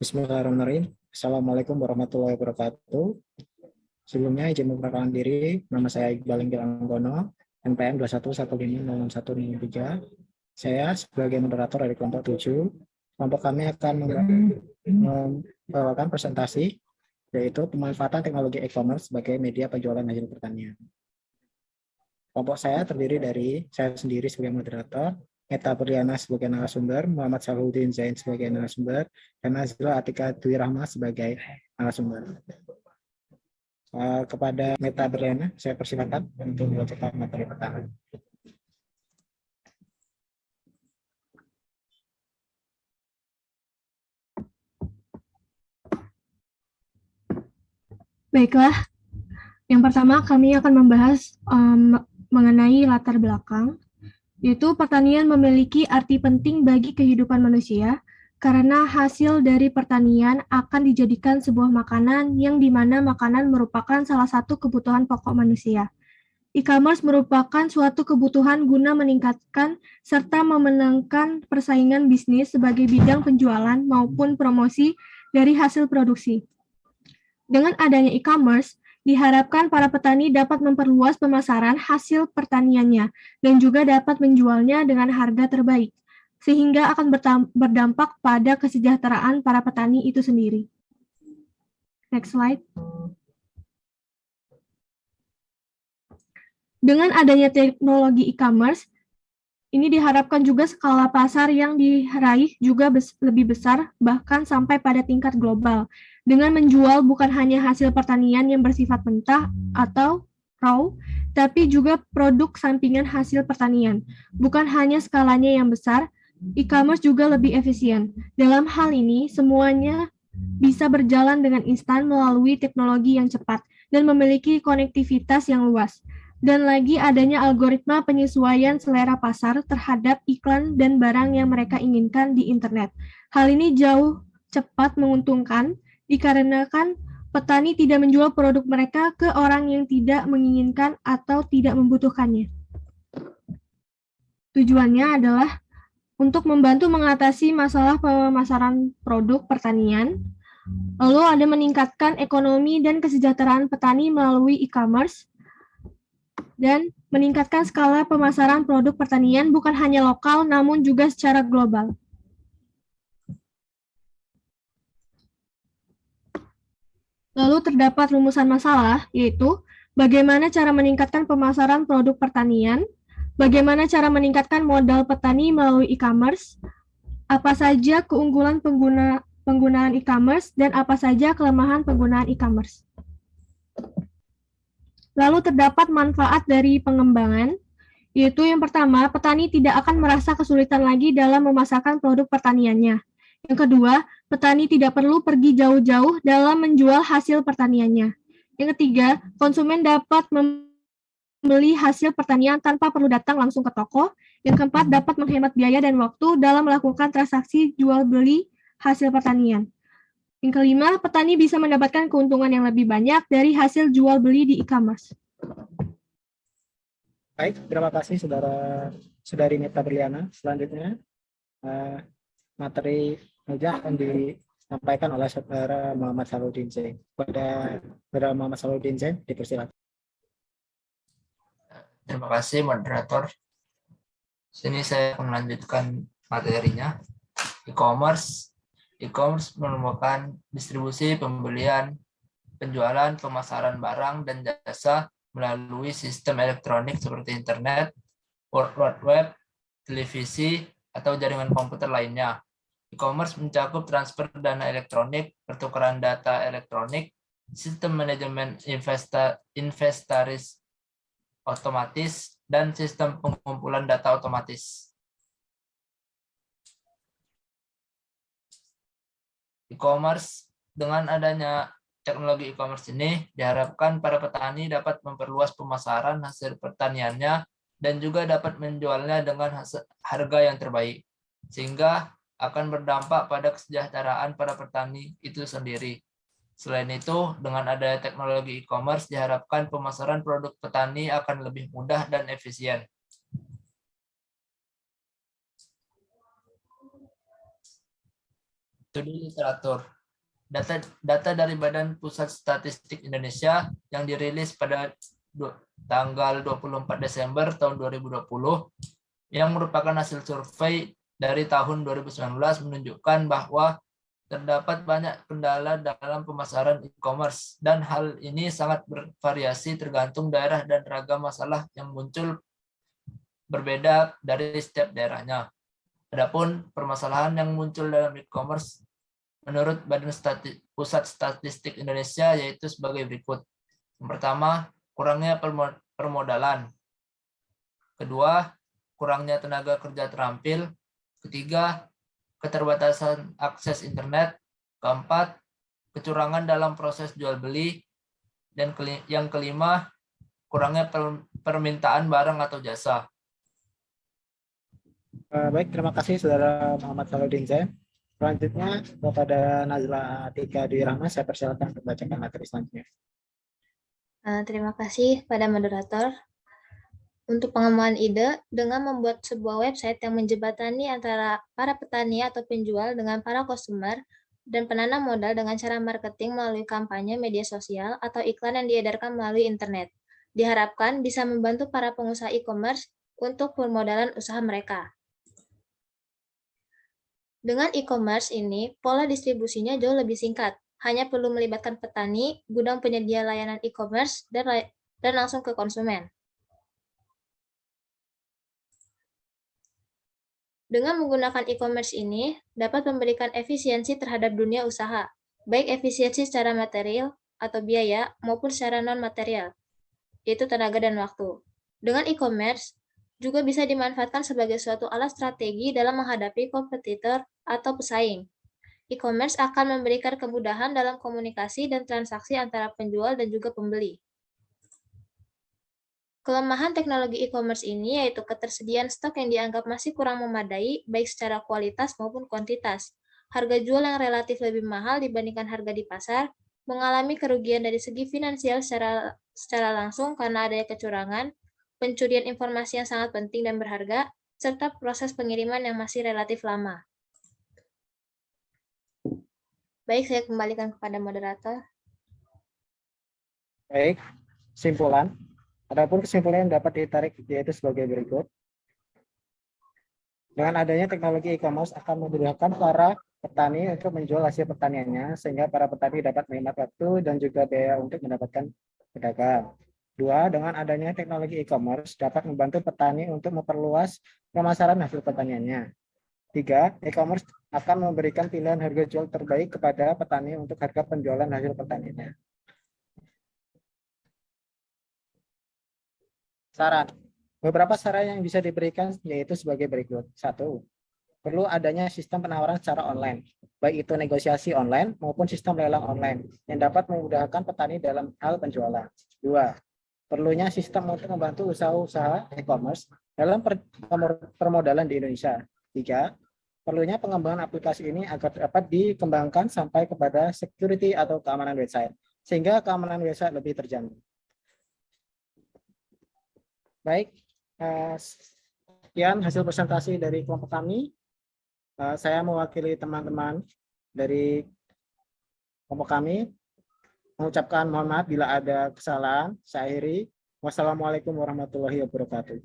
Bismillahirrahmanirrahim. Assalamualaikum warahmatullahi wabarakatuh. Sebelumnya izin memperkenalkan diri, nama saya Iqbal Inggil Anggono, NPM 21150103. Saya sebagai moderator dari kelompok 7. Kelompok kami akan membawakan presentasi, yaitu pemanfaatan teknologi e-commerce sebagai media penjualan hasil pertanian. Kelompok saya terdiri dari saya sendiri sebagai moderator, Meta Berliana sebagai narasumber, Muhammad Salahuddin Zain sebagai narasumber, dan Nazila Atika Dwi Rahma sebagai narasumber. Kepada Meta Berliana, saya persilakan untuk membacakan materi pertama. Baiklah, yang pertama kami akan membahas mengenai latar belakang, yaitu pertanian memiliki arti penting bagi kehidupan manusia karena hasil dari pertanian akan dijadikan sebuah makanan yang dimana makanan merupakan salah satu kebutuhan pokok manusia. E-commerce merupakan suatu kebutuhan guna meningkatkan serta memenangkan persaingan bisnis sebagai bidang penjualan maupun promosi dari hasil produksi. Dengan adanya e-commerce, diharapkan para petani dapat memperluas pemasaran hasil pertaniannya dan juga dapat menjualnya dengan harga terbaik, sehingga akan berdampak pada kesejahteraan para petani itu sendiri. Next slide. Dengan adanya teknologi e-commerce, ini diharapkan juga skala pasar yang diraih juga lebih besar, bahkan sampai pada tingkat global, dengan menjual bukan hanya hasil pertanian yang bersifat mentah atau raw, tapi juga produk sampingan hasil pertanian. Bukan hanya skalanya yang besar, e-commerce juga lebih efisien. Dalam hal ini, semuanya bisa berjalan dengan instan melalui teknologi yang cepat dan memiliki konektivitas yang luas. Dan lagi adanya algoritma penyesuaian selera pasar terhadap iklan dan barang yang mereka inginkan di internet. Hal ini jauh cepat menguntungkan dikarenakan petani tidak menjual produk mereka ke orang yang tidak menginginkan atau tidak membutuhkannya. Tujuannya adalah untuk membantu mengatasi masalah pemasaran produk pertanian, lalu ada meningkatkan ekonomi dan kesejahteraan petani melalui e-commerce, dan meningkatkan skala pemasaran produk pertanian bukan hanya lokal namun juga secara global. Lalu terdapat rumusan masalah, yaitu bagaimana cara meningkatkan pemasaran produk pertanian, bagaimana cara meningkatkan modal petani melalui e-commerce, apa saja keunggulan penggunaan e-commerce, dan apa saja kelemahan penggunaan e-commerce. Lalu terdapat manfaat dari pengembangan, yaitu yang pertama, petani tidak akan merasa kesulitan lagi dalam memasarkan produk pertaniannya. Yang kedua, petani tidak perlu pergi jauh-jauh dalam menjual hasil pertaniannya. Yang ketiga, konsumen dapat membeli hasil pertanian tanpa perlu datang langsung ke toko. Yang keempat, dapat menghemat biaya dan waktu dalam melakukan transaksi jual-beli hasil pertanian. Yang kelima, petani bisa mendapatkan keuntungan yang lebih banyak dari hasil jual-beli di e-commerce. Baik, terima kasih Saudari Meta Berliana. Selanjutnya, materi akan disampaikan oleh Saudara Muhammad Salahuddin Zain. Kepada Saudara Muhammad Salahuddin Zain, dipersilakan. Terima kasih, moderator. Sini saya akan melanjutkan materinya. E-commerce merupakan distribusi, pembelian, penjualan, pemasaran barang dan jasa melalui sistem elektronik seperti internet, World Wide Web, televisi, atau jaringan komputer lainnya. E-commerce mencakup transfer dana elektronik, pertukaran data elektronik, sistem manajemen inventaris otomatis, dan sistem pengumpulan data otomatis. E-commerce, dengan adanya teknologi e-commerce ini, diharapkan para petani dapat memperluas pemasaran hasil pertaniannya dan juga dapat menjualnya dengan harga yang terbaik, sehingga akan berdampak pada kesejahteraan para petani itu sendiri. Selain itu, dengan adanya teknologi e-commerce, diharapkan pemasaran produk petani akan lebih mudah dan efisien. Studi literatur. Data dari Badan Pusat Statistik Indonesia yang dirilis pada tanggal 24 Desember tahun 2020 yang merupakan hasil survei dari tahun 2019 menunjukkan bahwa terdapat banyak kendala dalam pemasaran e-commerce dan hal ini sangat bervariasi tergantung daerah dan ragam masalah yang muncul berbeda dari setiap daerahnya. Adapun permasalahan yang muncul dalam e-commerce menurut Badan Pusat Statistik Indonesia yaitu sebagai berikut. Yang pertama, kurangnya permodalan. Kedua, kurangnya tenaga kerja terampil. Ketiga, keterbatasan akses internet. Keempat, kecurangan dalam proses jual beli. Dan yang kelima, kurangnya permintaan barang atau jasa. Baik, terima kasih Saudara Muhammad Saluddin Zain. Selanjutnya kepada Nazla Atika Dwi Rahma, saya persilakan untuk membacakan materi selanjutnya. Terima kasih pada moderator. Untuk pengembangan ide, dengan membuat sebuah website yang menjembatani antara para petani atau penjual dengan para customer dan penanam modal dengan cara marketing melalui kampanye media sosial atau iklan yang diedarkan melalui internet. Diharapkan bisa membantu para pengusaha e-commerce untuk permodalan usaha mereka. Dengan e-commerce ini, pola distribusinya jauh lebih singkat. Hanya perlu melibatkan petani, gudang penyedia layanan e-commerce, dan langsung ke konsumen. Dengan menggunakan e-commerce ini, dapat memberikan efisiensi terhadap dunia usaha, baik efisiensi secara material atau biaya maupun secara non-material, yaitu tenaga dan waktu. Dengan e-commerce, juga bisa dimanfaatkan sebagai suatu alat strategi dalam menghadapi kompetitor atau pesaing. E-commerce akan memberikan kemudahan dalam komunikasi dan transaksi antara penjual dan juga pembeli. Kelemahan teknologi e-commerce ini yaitu ketersediaan stok yang dianggap masih kurang memadai, baik secara kualitas maupun kuantitas. Harga jual yang relatif lebih mahal dibandingkan harga di pasar, mengalami kerugian dari segi finansial secara langsung karena adanya kecurangan, pencurian informasi yang sangat penting dan berharga, serta proses pengiriman yang masih relatif lama. Baik, saya kembalikan kepada moderator. Baik, kesimpulan. Adapun kesimpulan yang dapat ditarik yaitu sebagai berikut. Dengan adanya teknologi e-commerce akan memudahkan para petani untuk menjual hasil pertaniannya, sehingga para petani dapat menghemat waktu dan juga biaya untuk mendapatkan pedagang. Dua, dengan adanya teknologi e-commerce dapat membantu petani untuk memperluas pemasaran hasil pertaniannya. Tiga, e-commerce akan memberikan pilihan harga jual terbaik kepada petani untuk harga penjualan hasil pertaniannya. Saran. Beberapa saran yang bisa diberikan yaitu sebagai berikut. Satu, perlu adanya sistem penawaran secara online, baik itu negosiasi online maupun sistem lelang online yang dapat memudahkan petani dalam hal penjualan. Dua, perlunya sistem untuk membantu usaha-usaha e-commerce dalam permodalan di Indonesia. Tiga, perlunya pengembangan aplikasi ini agar dapat dikembangkan sampai kepada security atau keamanan website, sehingga keamanan website lebih terjamin. Baik, sekian hasil presentasi dari kelompok kami. Saya mewakili teman-teman dari kelompok kami mengucapkan mohon maaf bila ada kesalahan. Saya akhiri. Wassalamualaikum warahmatullahi wabarakatuh.